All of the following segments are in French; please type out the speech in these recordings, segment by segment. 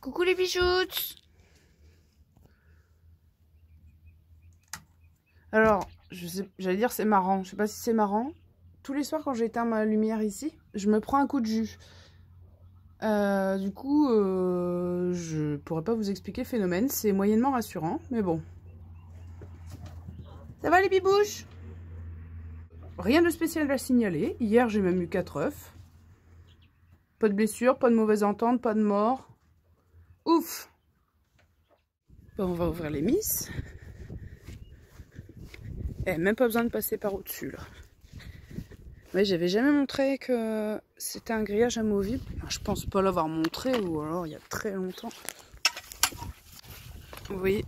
Coucou les bijoutes. Alors, j'allais dire c'est marrant. Je sais pas si c'est marrant. Tous les soirs quand j'éteins ma lumière ici, je me prends un coup de jus. Du coup, je pourrais pas vous expliquer le phénomène. C'est moyennement rassurant, mais bon. Ça va les bibouches? Rien de spécial à signaler. Hier, j'ai même eu 4 œufs. Pas de blessure, pas de mauvaise entente, pas de mort. Ouf! Bon, on va ouvrir les miss. Eh, même pas besoin de passer par au-dessus, là. Ouais, j'avais jamais montré que c'était un grillage amovible. Je pense pas l'avoir montré, ou alors il y a très longtemps. Vous voyez,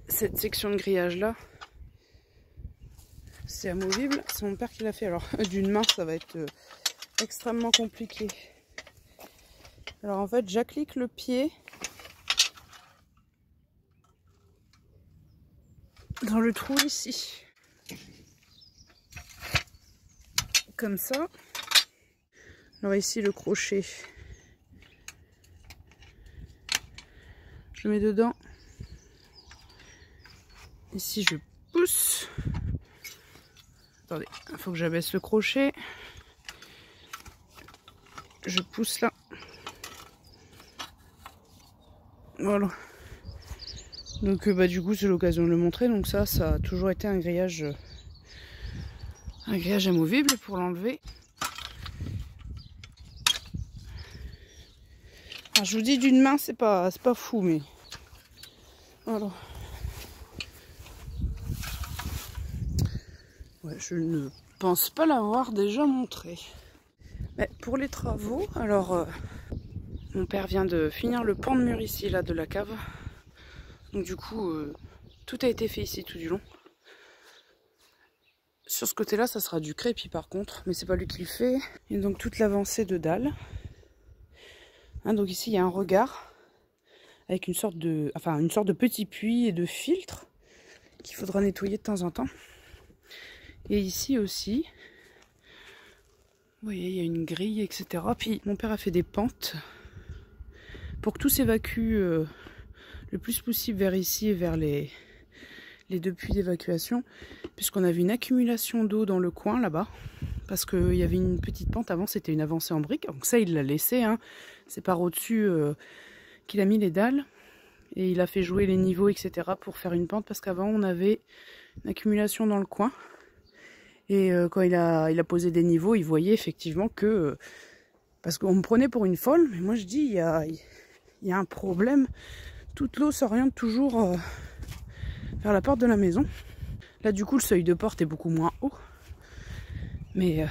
cette section de grillage là, c'est amovible. C'est mon père qui l'a fait. Alors, d'une main, ça va être extrêmement compliqué. Alors, en fait, j'applique le pied dans le trou ici. Comme ça. Alors ici le crochet, je le mets dedans. Ici je pousse. Attendez, il faut que j'abaisse le crochet. Je pousse là. Voilà. Donc du coup c'est l'occasion de le montrer. Donc ça a toujours été un grillage amovible pour l'enlever. Alors, je vous dis d'une main, c'est pas fou, mais voilà. Ouais, je ne pense pas l'avoir déjà montré. Mais pour les travaux, alors mon père vient de finir le pan de mur ici là de la cave. Donc du coup, tout a été fait ici tout du long. Sur ce côté-là, ça sera du crépi par contre, mais c'est pas lui qui le fait. Et donc toute l'avancée de dalle. Hein, donc ici il y a un regard avec une sorte de petit puits et de filtre qu'il faudra nettoyer de temps en temps. Et ici aussi, vous voyez, il y a une grille, etc. Puis mon père a fait des pentes pour que tout s'évacue le plus possible vers ici et vers les deux puits d'évacuation, puisqu'on avait une accumulation d'eau dans le coin là-bas, parce qu'il y avait une petite pente avant, c'était une avancée en briques, donc ça il l'a laissé, hein. C'est par au-dessus qu'il a mis les dalles, et il a fait jouer les niveaux, etc. pour faire une pente, parce qu'avant on avait une accumulation dans le coin, et quand il a posé des niveaux, il voyait effectivement que, parce qu'on me prenait pour une folle, mais moi je dis, il y a un problème, toute l'eau s'oriente toujours vers la porte de la maison. Là du coup le seuil de porte est beaucoup moins haut, mais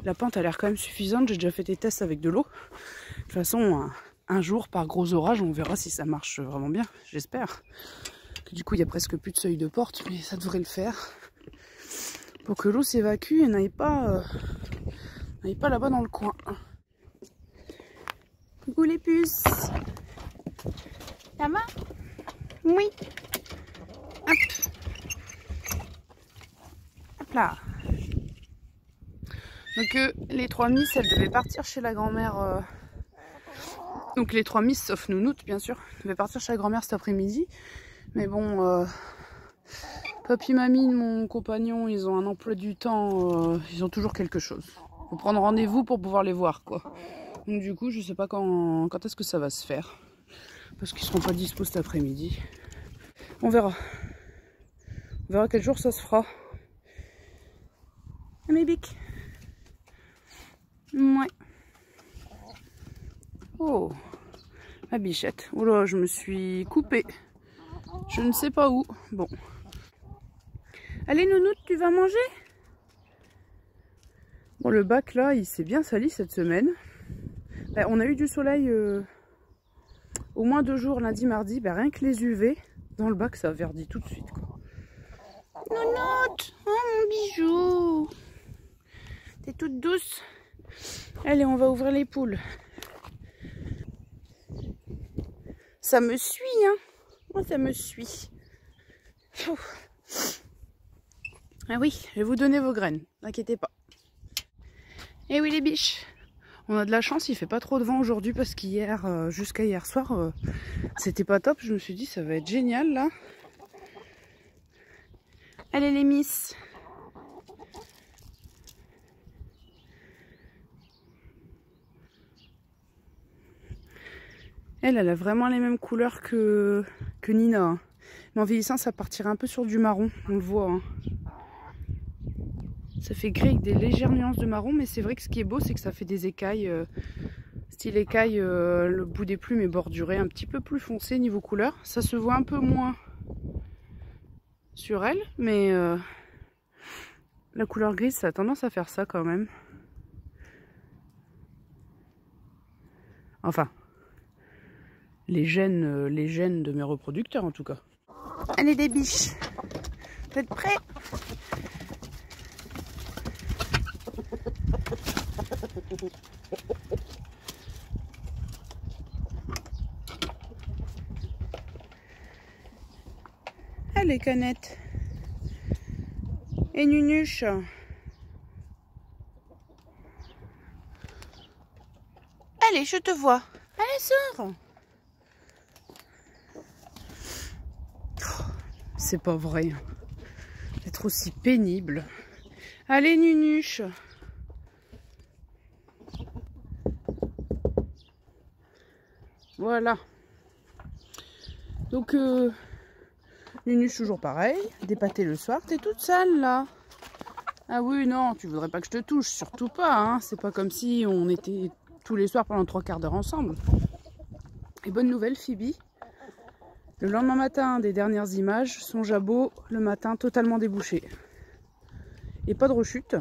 la pente a l'air quand même suffisante. J'ai déjà fait des tests avec de l'eau. De toute façon un jour par gros orage on verra si ça marche vraiment bien, j'espère. Du coup il y a presque plus de seuil de porte, mais ça devrait le faire pour que l'eau s'évacue et n'aille pas là-bas dans le coin. Coucou les puces. Ça va? Oui. Hop. Hop là. Donc les 3 miss, elles devaient partir chez la grand-mère. Donc les 3 miss, sauf Nounoute bien sûr, devaient partir chez la grand-mère cet après-midi. Mais bon, papy, mamie, mon compagnon, ils ont un emploi du temps, ils ont toujours quelque chose. Faut prendre rendez-vous pour pouvoir les voir, quoi. Donc du coup, je sais pas quand est-ce que ça va se faire. Parce qu'ils seront pas dispo cet après-midi. On verra. On verra quel jour ça se fera. Ah, mes bics. Ouais. Oh, ma bichette. Oh là, je me suis coupée. Je ne sais pas où. Bon. Allez, Nounoute, tu vas manger? Bon, le bac là, il s'est bien sali cette semaine. On a eu du soleil au moins 2 jours, lundi, mardi. Rien que les UV, dans le bac, ça verdit tout de suite, quoi. Nounoute! Oh mon bijou! T'es toute douce. Allez, on va ouvrir les poules. Ça me suit, hein? Moi, ça me suit. Ah oui, je vais vous donner vos graines, n'inquiétez pas. Et oui les biches, On a de la chance, il fait pas trop de vent aujourd'hui parce qu'hier, jusqu'à hier soir, c'était pas top. Je me suis dit ça va être génial là. Allez les miss. Elle a vraiment les mêmes couleurs que Nina. Hein. Mais en vieillissant, ça partirait un peu sur du marron, on le voit. Hein. Ça fait gris avec des légères nuances de marron, mais c'est vrai que ce qui est beau, c'est que ça fait des écailles, style écailles, le bout des plumes est borduré un petit peu plus foncé niveau couleur. Ça se voit un peu moins sur elle, mais la couleur grise, ça a tendance à faire ça quand même. Enfin, les gènes de mes reproducteurs en tout cas. Allez des biches, vous êtes prêts? Allez Canette et Nunuche. Allez, je te vois. Allez, sors. C'est pas vrai d'être aussi pénible. Allez Nunuche. Voilà. Donc Nunuche toujours pareil, dépâté le soir, t'es toute sale là. Ah oui non, tu voudrais pas que je te touche, surtout pas, hein. C'est pas comme si on était tous les soirs pendant 3/4 d'heure ensemble. Et bonne nouvelle Phoebe, le lendemain matin des dernières images, son jabot le matin totalement débouché. Et pas de rechute,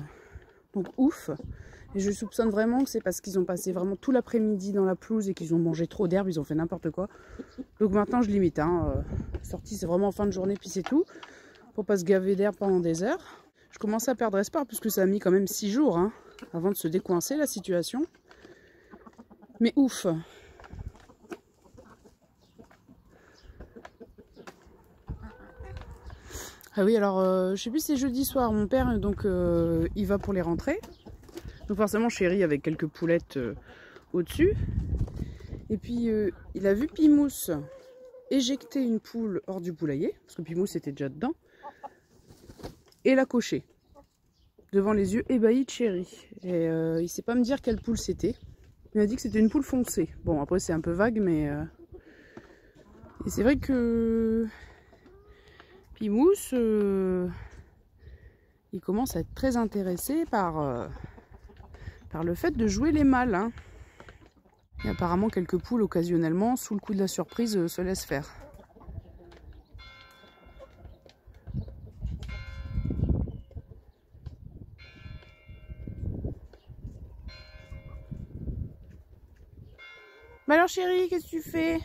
donc ouf. Et je soupçonne vraiment que c'est parce qu'ils ont passé vraiment tout l'après-midi dans la pelouse et qu'ils ont mangé trop d'herbe, ils ont fait n'importe quoi. Donc maintenant je limite, hein. Sortie c'est vraiment en fin de journée puis c'est tout. Pour pas se gaver d'herbe pendant des heures. Je commence à perdre espoir puisque ça a mis quand même 6 jours hein, avant de se décoincer la situation. Mais ouf. Ah oui alors je sais plus si c'est jeudi soir, mon père donc il va pour les rentrées. Donc forcément Chéri avec quelques poulettes au-dessus. Et puis il a vu Pimousse éjecter une poule hors du poulailler, parce que Pimousse était déjà dedans, et l'a cocher devant les yeux ébahis de Chéri. Et il sait pas me dire quelle poule c'était. Il m'a dit que c'était une poule foncée. Bon après c'est un peu vague mais... Et c'est vrai que Pimousse, il commence à être très intéressé par le fait de jouer les mâles. Hein. Et apparemment, quelques poules, occasionnellement, sous le coup de la surprise, se laissent faire. Bah alors chérie, qu'est-ce que tu fais?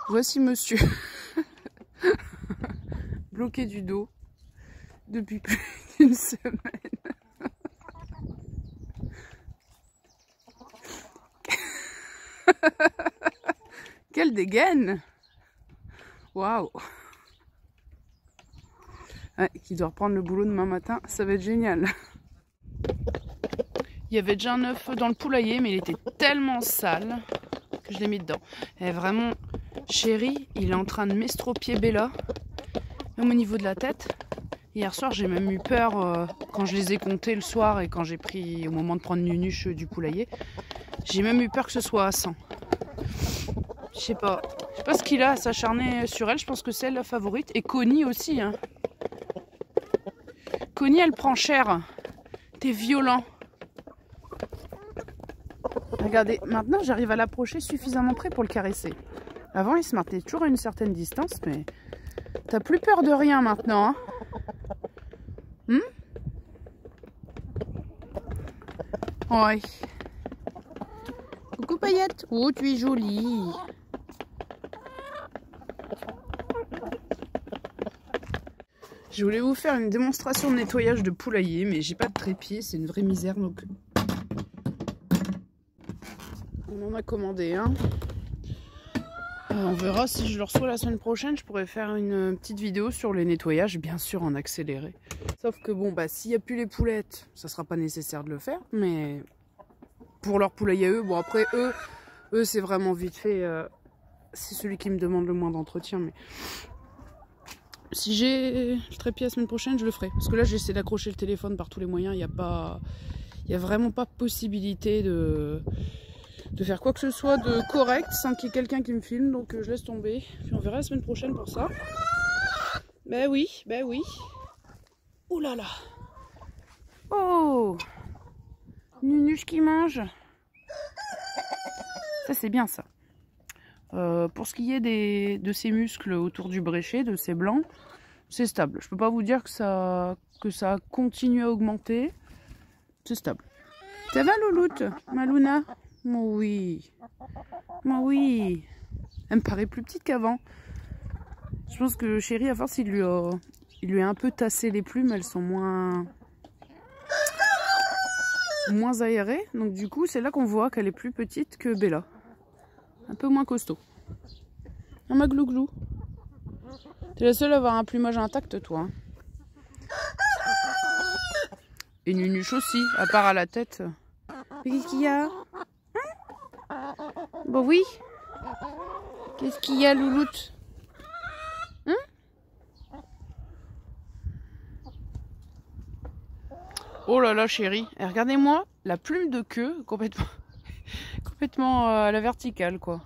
Voici monsieur. Bloqué du dos depuis plus d'une semaine. Quelle dégaine! Waouh! Ouais, qui doit reprendre le boulot demain matin, ça va être génial. Il y avait déjà un œuf dans le poulailler, mais il était tellement sale que je l'ai mis dedans. Et vraiment, Chéri, il est en train de m'estropier Bella, même au niveau de la tête. Hier soir, j'ai même eu peur quand je les ai comptés le soir et quand j'ai pris au moment de prendre Nunuche du poulailler. J'ai même eu peur que ce soit à 100. Je sais pas ce qu'il a à s'acharner sur elle. Je pense que c'est elle la favorite. Et Connie aussi. Hein. Connie, elle prend cher. T'es violent. Regardez, maintenant j'arrive à l'approcher suffisamment près pour le caresser. Avant, il se maintenait toujours à une certaine distance, mais t'as plus peur de rien maintenant. Hein? Ouais. Coucou Paillette. Oh, tu es jolie. Je voulais vous faire une démonstration de nettoyage de poulailler, mais j'ai pas de trépied, c'est une vraie misère, donc on en a commandé un. On verra si je le reçois la semaine prochaine. Je pourrais faire une petite vidéo sur les nettoyages, bien sûr en accéléré. Sauf que bon, bah s'il n'y a plus les poulettes, ça sera pas nécessaire de le faire. Mais pour leur poulailler à eux, bon après eux c'est vraiment vite fait. C'est celui qui me demande le moins d'entretien. Mais si j'ai le trépied la semaine prochaine, je le ferai. Parce que là j'essaie d'accrocher le téléphone par tous les moyens. Il n'y a vraiment pas possibilité de faire quoi que ce soit de correct sans qu'il y ait quelqu'un qui me filme. Donc je laisse tomber. Puis on verra la semaine prochaine pour ça. Ben oui, ben oui. Ouh là là. Oh, Nunuche qui mange. Ça c'est bien ça. Pour ce qui est de ces muscles autour du bréchet, de ces blancs, c'est stable. Je peux pas vous dire que ça continue à augmenter. C'est stable. Ça va Louloute, Maluna? Moi oui. Moi oui. Elle me paraît plus petite qu'avant. Je pense que Chéri, à force, il lui a un peu tassé les plumes. Elles sont moins aérées. Donc du coup, c'est là qu'on voit qu'elle est plus petite que Bella. Un peu moins costaud. Ah, ma glouglou. T'es la seule à avoir un plumage intact, toi. Hein. Et Nunuche aussi, à part à la tête. Mais qu'est-ce qu'il y a? Hein? Bon oui. Qu'est-ce qu'il y a, Louloute? Hein? Oh là là, Chéri. Et regardez-moi, la plume de queue, complètement à la verticale, quoi.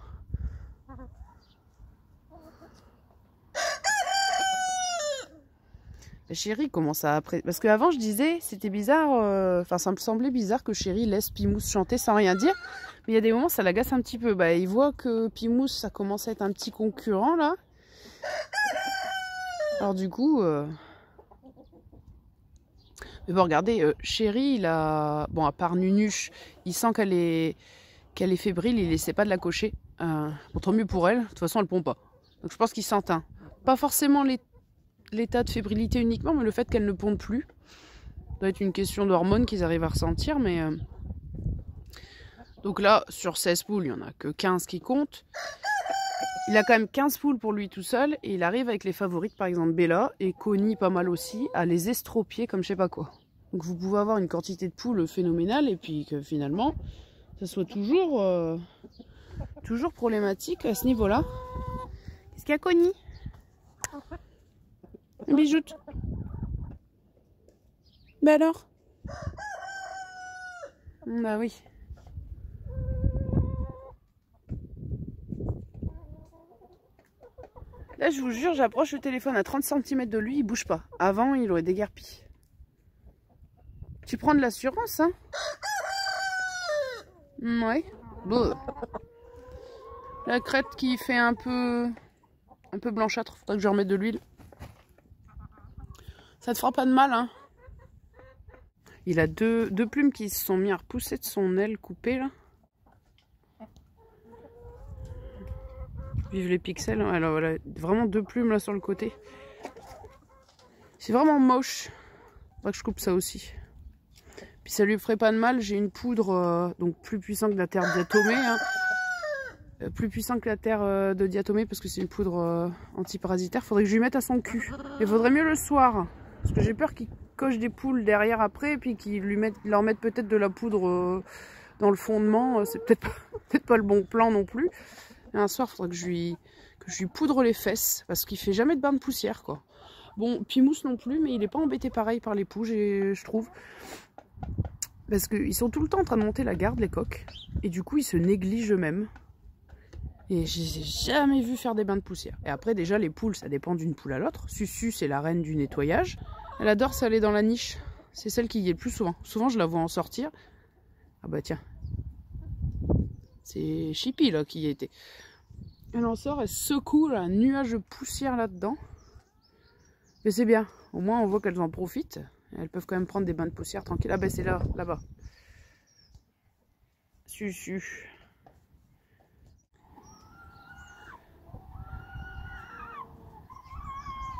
La Chéri commence à apprécier. Parce qu'avant, je disais, c'était bizarre. Enfin, ça me semblait bizarre que Chéri laisse Pimousse chanter sans rien dire. Mais il y a des moments, ça l'agace un petit peu. Bah, il voit que Pimousse, ça commence à être un petit concurrent, là. Alors, du coup... Mais bon, regardez, Chéri, il a... Bon, à part Nunuche, il sent qu'elle est fébrile, il essaie pas de la cocher. Bon, tant mieux pour elle. De toute façon, elle pond pas. Donc, je pense qu'il s'entend. Pas forcément l'état de fébrilité uniquement, mais le fait qu'elle ne ponde plus. Ça doit être une question d'hormones qu'ils arrivent à ressentir, mais... Donc là, sur 16 poules, il n'y en a que 15 qui comptent. Il a quand même 15 poules pour lui tout seul, et il arrive avec les favorites, par exemple Bella, et Connie pas mal aussi, à les estropier comme je sais pas quoi. Donc vous pouvez avoir une quantité de poules phénoménale, et puis que finalement, ça soit toujours problématique à ce niveau-là. Qu'est-ce qu'il y a, Connie? Bijoute. Bah alors? Bah oui. Là, je vous jure, j'approche le téléphone à 30 cm de lui, il bouge pas. Avant, il aurait déguerpi. Tu prends de l'assurance, hein? Ouais. Bon. La crête qui fait un peu blanchâtre. Faudrait que je remette de l'huile. Ça te fera pas de mal, hein? Il a deux plumes qui se sont mis à repousser de son aile coupée, là. Vive les pixels. Alors voilà, vraiment 2 plumes là sur le côté. C'est vraiment moche. Faudrait que je coupe ça aussi. Puis ça lui ferait pas de mal. J'ai une poudre donc plus puissante que la terre diatomée. Hein. Plus puissante que la terre de diatomée parce que c'est une poudre antiparasitaire. Faudrait que je lui mette à son cul. Mais faudrait mieux le soir. Parce que j'ai peur qu'il coche des poules derrière après. Et puis qu'il leur mette peut-être de la poudre dans le fondement. C'est peut-être pas le bon plan non plus. Et un soir, il faudrait que je lui poudre les fesses. Parce qu'il fait jamais de bain de poussière, quoi. Bon, Pimousse non plus, mais il n'est pas embêté pareil par les poux, je trouve. Parce qu'ils sont tout le temps en train de monter la garde, les coqs. Et du coup, ils se négligent eux-mêmes. Et je les ai jamais vus faire des bains de poussière. Et après, déjà, les poules, ça dépend d'une poule à l'autre. Susu, c'est la reine du nettoyage. Elle adore s'aller dans la niche. C'est celle qui y est le plus souvent. Souvent, je la vois en sortir. Ah bah tiens. C'est Chippy, là, qui y était. Elle en sort, elle secoue là, un nuage de poussière là-dedans. Mais c'est bien. Au moins, on voit qu'elles en profitent. Elles peuvent quand même prendre des bains de poussière tranquille. Ah ben c'est là-bas. Susu.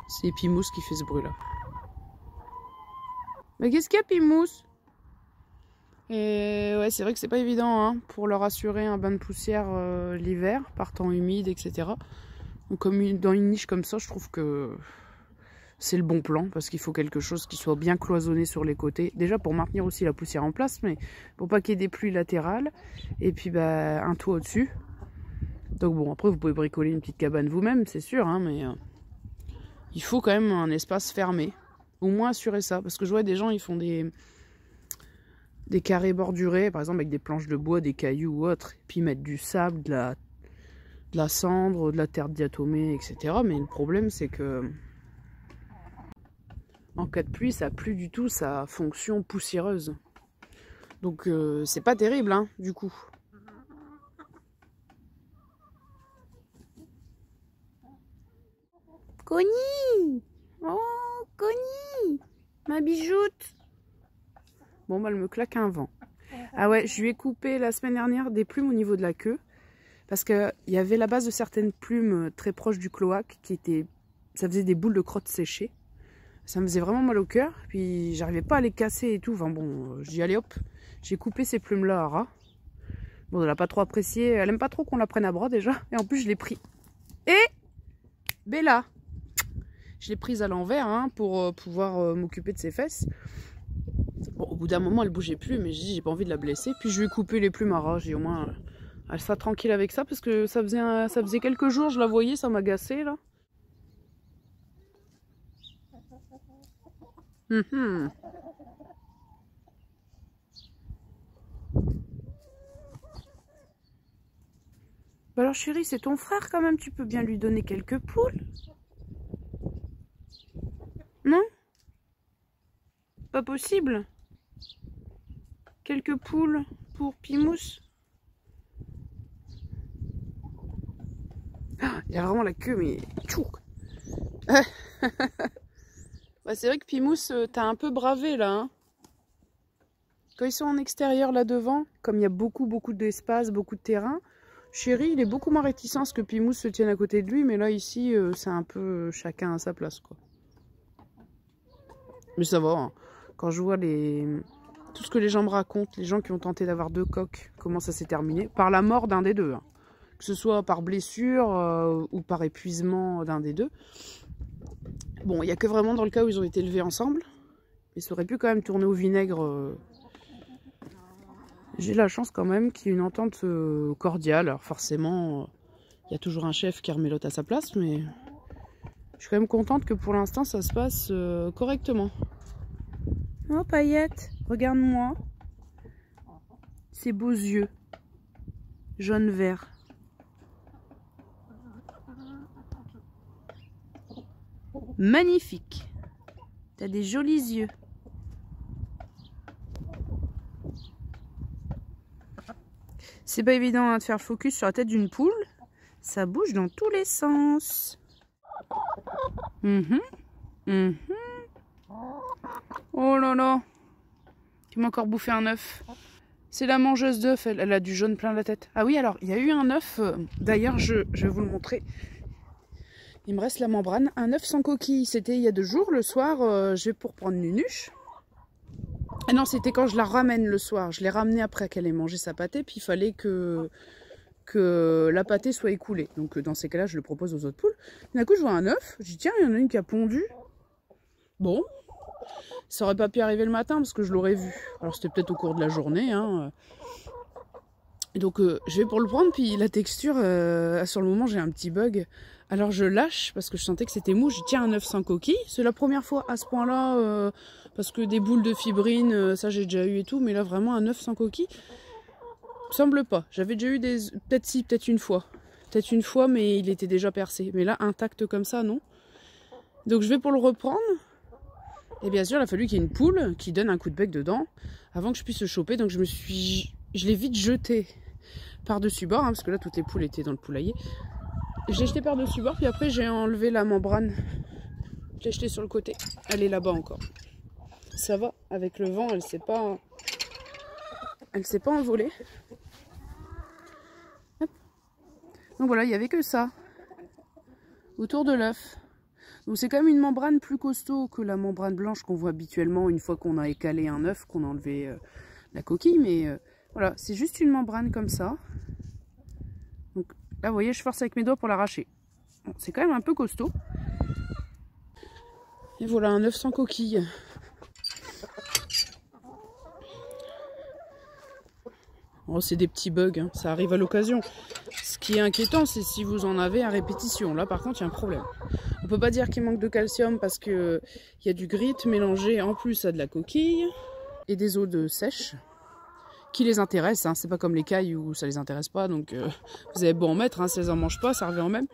C'est Pimousse qui fait ce bruit là. Mais qu'est-ce qu'il y a, Pimousse? Et ouais, c'est vrai que c'est pas évident hein, pour leur assurer un bain de poussière l'hiver, par temps humide, etc. Donc comme dans une niche comme ça, je trouve que c'est le bon plan parce qu'il faut quelque chose qui soit bien cloisonné sur les côtés. Déjà pour maintenir aussi la poussière en place, mais pour pas qu'il y ait des pluies latérales. Et puis bah, un toit au-dessus. Donc bon, après vous pouvez bricoler une petite cabane vous-même, c'est sûr, hein, mais il faut quand même un espace fermé. Au moins assurer ça. Parce que je vois des gens, ils font des carrés bordurés, par exemple avec des planches de bois, des cailloux ou autres. Et puis ils mettent du sable, de la cendre, de la terre diatomée, etc. Mais le problème c'est que en cas de pluie, ça n'a plus du tout sa fonction poussiéreuse. Donc c'est pas terrible, hein, du coup. Connie! Oh, Connie! Ma bijoute! Bon, bah, elle me claque un vent. Ah ouais, je lui ai coupé la semaine dernière des plumes au niveau de la queue. Parce qu'il y avait la base de certaines plumes très proches du cloaque qui étaient... Ça faisait des boules de crottes séchées. Ça me faisait vraiment mal au cœur. Puis j'arrivais pas à les casser et tout. Enfin bon, je dis allez hop, j'ai coupé ces plumes-là à ras. Bon, elle n'a pas trop apprécié. Elle aime pas trop qu'on la prenne à bras déjà. Et en plus, je l'ai pris. Et Bella, je l'ai prise à l'envers hein, pour pouvoir m'occuper de ses fesses. Bon, au bout d'un moment, elle bougeait plus, mais j'ai dit j'ai pas envie de la blesser. Puis je lui ai coupé les plumes à ras. J'ai au moins elle sera tranquille avec ça parce que ça faisait quelques jours, je la voyais, ça m'agaçait là. Bah alors chérie, c'est ton frère quand même, tu peux bien lui donner quelques poules. Non? Pas possible? Quelques poules pour Pimousse? Ah, il a vraiment la queue, mais... Bah, c'est vrai que Pimousse, t'as un peu bravé là. Hein. Quand ils sont en extérieur là devant, comme il y a beaucoup d'espace, beaucoup de terrain, Chéri, il est beaucoup moins réticent à ce que Pimousse se tienne à côté de lui, mais là ici, c'est un peu chacun à sa place quoi. Mais ça va, hein. Quand je vois tout ce que les gens me racontent, les gens qui ont tenté d'avoir 2 coqs, comment ça s'est terminé, par la mort d'un des deux. Hein. Que ce soit par blessure ou par épuisement d'un des deux. Bon, il n'y a que vraiment dans le cas où ils ont été élevés ensemble. Mais ça aurait pu quand même tourner au vinaigre. J'ai la chance quand même qu'il y ait une entente cordiale. Alors forcément, il y a toujours un chef qui remet l'autre à sa place, mais je suis quand même contente que pour l'instant ça se passe correctement. Oh Paillette, regarde-moi. Ces beaux yeux. Jaune-vert. Magnifique. T'as des jolis yeux. C'est pas évident hein, de faire focus sur la tête d'une poule. Ça bouge dans tous les sens. Oh là là. Tu m'as encore bouffé un œuf. C'est la mangeuse d'œufs, elle a du jaune plein la tête. Ah oui, alors, il y a eu un œuf, d'ailleurs, je vais vous le montrer. Il me reste la membrane. Un œuf sans coquille, c'était il y a 2 jours. Le soir, je vais pour prendre Nunuche. Ah non, c'était quand je la ramène le soir. Je l'ai ramenée après qu'elle ait mangé sa pâtée, puis il fallait que la pâtée soit écoulée. Donc dans ces cas-là, je le propose aux autres poules. D'un coup, je vois un œuf. Je dis tiens, il y en a une qui a pondu. Bon, ça aurait pas pu arriver le matin parce que je l'aurais vu. Alors c'était peut-être au cours de la journée. Hein. Et donc je vais pour le prendre, puis la texture, sur le moment j'ai un petit bug. Alors je lâche parce que je sentais que c'était mou. Je dis tiens, un œuf sans coquille. C'est la première fois à ce point-là, parce que des boules de fibrine, ça j'ai déjà eu et tout. Mais là vraiment un œuf sans coquille, semble pas. J'avais déjà eu des... Peut-être si, peut-être une fois. Peut-être une fois, mais il était déjà percé. Mais là, intact comme ça, non. Donc je vais pour le reprendre. Et bien sûr, il a fallu qu'il y ait une poule qui donne un coup de bec dedans avant que je puisse le choper. Donc je l'ai vite jeté par-dessus bord, hein, parce que là, toutes les poules étaient dans le poulailler. Je l'ai jeté par-dessus bord, puis après, j'ai enlevé la membrane. Je l'ai jeté sur le côté. Elle est là-bas encore. Ça va, avec le vent, elle s'est pas envolée. Hop. Donc voilà, il n'y avait que ça autour de l'œuf. Donc c'est quand même une membrane plus costaud que la membrane blanche qu'on voit habituellement une fois qu'on a écalé un œuf, qu'on a enlevé la coquille, mais voilà, c'est juste une membrane comme ça. Donc là, vous voyez, je force avec mes doigts pour l'arracher. Bon, c'est quand même un peu costaud. Et voilà, un œuf sans coquille. Oh, c'est des petits bugs, hein. Ça arrive à l'occasion. Ce qui est inquiétant, c'est si vous en avez à répétition. Là, par contre, il y a un problème. On peut pas dire qu'il manque de calcium parce qu'il y a du grit mélangé en plus à de la coquille et des eaux de sèche qui les intéressent. Hein. C'est pas comme les cailles où ça les intéresse pas. Donc, vous avez beau en mettre, hein, si elles en mangent pas, ça revient au même.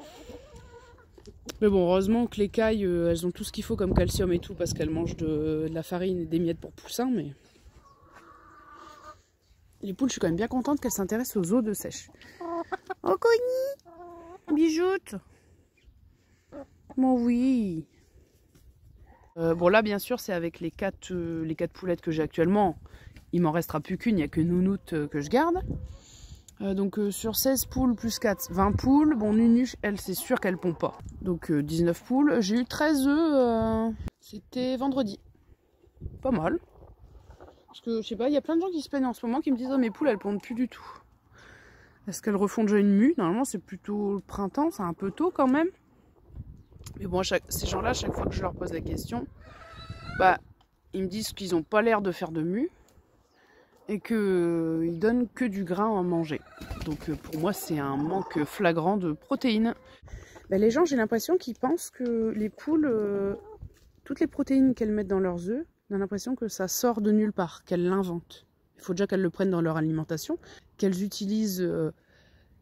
Mais bon, heureusement que les cailles, elles ont tout ce qu'il faut comme calcium et tout parce qu'elles mangent de la farine et des miettes pour poussins. Mais les poules, je suis quand même bien contente qu'elles s'intéressent aux eaux de sèche. Oh, Connie, bijoute. Bon, oui. Bon, là, bien sûr, c'est avec les 4 poulettes que j'ai actuellement. Il m'en restera plus qu'une, il n'y a que Nounoute que je garde. Donc, sur 16 poules plus 4, 20 poules. Bon, Nunuche, elle, c'est sûr qu'elle pond pas. Donc, 19 poules. J'ai eu 13 œufs. C'était vendredi. Pas mal. Parce que, je sais pas, il y a plein de gens qui se plaignent en ce moment qui me disent « Oh, mes poules, elles pondent plus du tout. » Est-ce qu'elles refont déjà une mue? Normalement, c'est plutôt le printemps, c'est un peu tôt quand même. Mais bon, ces gens-là, à chaque fois que je leur pose la question, bah, ils me disent qu'ils n'ont pas l'air de faire de mue et qu'ils donnent que du grain à manger. Donc, pour moi, c'est un manque flagrant de protéines. Bah, les gens, j'ai l'impression qu'ils pensent que les poules, toutes les protéines qu'elles mettent dans leurs œufs, on a l'impression que ça sort de nulle part, qu'elles l'inventent. Il faut déjà qu'elles le prennent dans leur alimentation, qu'elles utilisent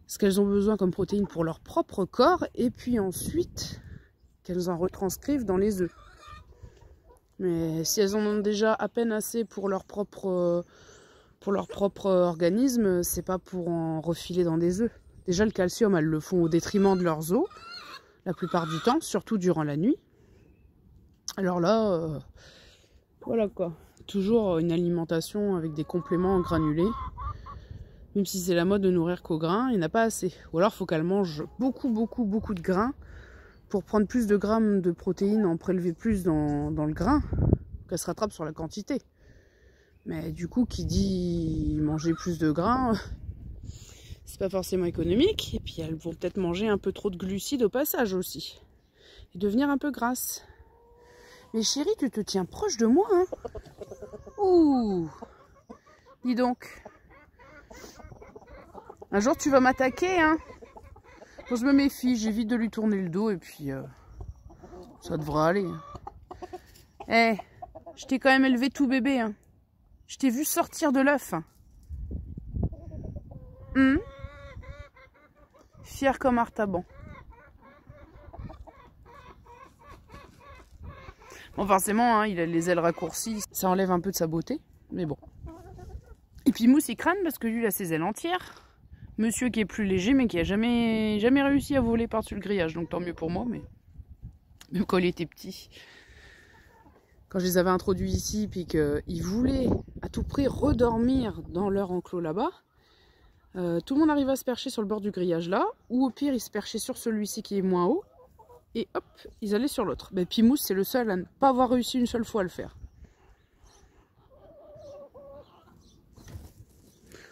ce qu'elles ont besoin comme protéines pour leur propre corps, et puis ensuite qu'elles en retranscrivent dans les œufs. Mais si elles en ont déjà à peine assez pour leur propre organisme, c'est pas pour en refiler dans des œufs. Déjà le calcium, elles le font au détriment de leurs os, la plupart du temps, surtout durant la nuit. Alors là, voilà quoi. Toujours une alimentation avec des compléments granulés. Même si c'est la mode de nourrir qu'au grain, il n'y en a pas assez. Ou alors il faut qu'elle mange beaucoup de grains pour prendre plus de grammes de protéines, en prélever plus dans le grain, qu'elle se rattrape sur la quantité. Mais du coup, qui dit manger plus de grains, c'est pas forcément économique. Et puis elles vont peut-être manger un peu trop de glucides au passage aussi. Et devenir un peu grasses. Mais chérie, tu te tiens proche de moi, hein? Ouh! Dis donc. Un jour, tu vas m'attaquer, hein? Bon, je me méfie, j'évite de lui tourner le dos et puis ça devrait aller. Eh, je t'ai quand même élevé tout bébé, hein? Je t'ai vu sortir de l'œuf. Fier comme Artaban. Bon, forcément, hein, il a les ailes raccourcies, ça enlève un peu de sa beauté, mais bon. Et puis Mousse, il crâne parce que lui, il a ses ailes entières. Monsieur qui est plus léger, mais qui a jamais réussi à voler par-dessus le grillage, donc tant mieux pour moi, mais même quand il était petit. Quand je les avais introduits ici, puis qu'ils voulaient à tout prix redormir dans leur enclos là-bas, tout le monde arrive à se percher sur le bord du grillage là, ou au pire, ils se perchaient sur celui-ci qui est moins haut, et hop, ils allaient sur l'autre. Ben, Pimousse, c'est le seul à ne pas avoir réussi une seule fois à le faire.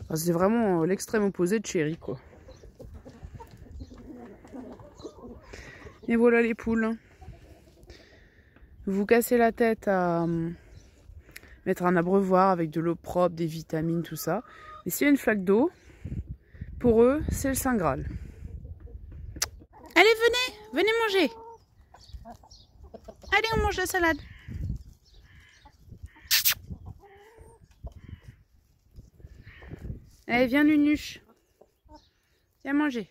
Enfin, c'est vraiment l'extrême opposé de Chéri, quoi. Et voilà les poules. Vous vous cassez la tête à mettre un abreuvoir avec de l'eau propre, des vitamines, tout ça. Mais s'il y a une flaque d'eau, pour eux, c'est le Saint Graal. Allez, venez manger. Allez, on mange la salade. Allez, viens Nunuche. Viens manger.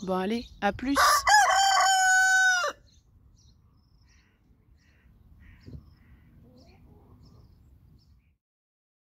Bon allez, à plus.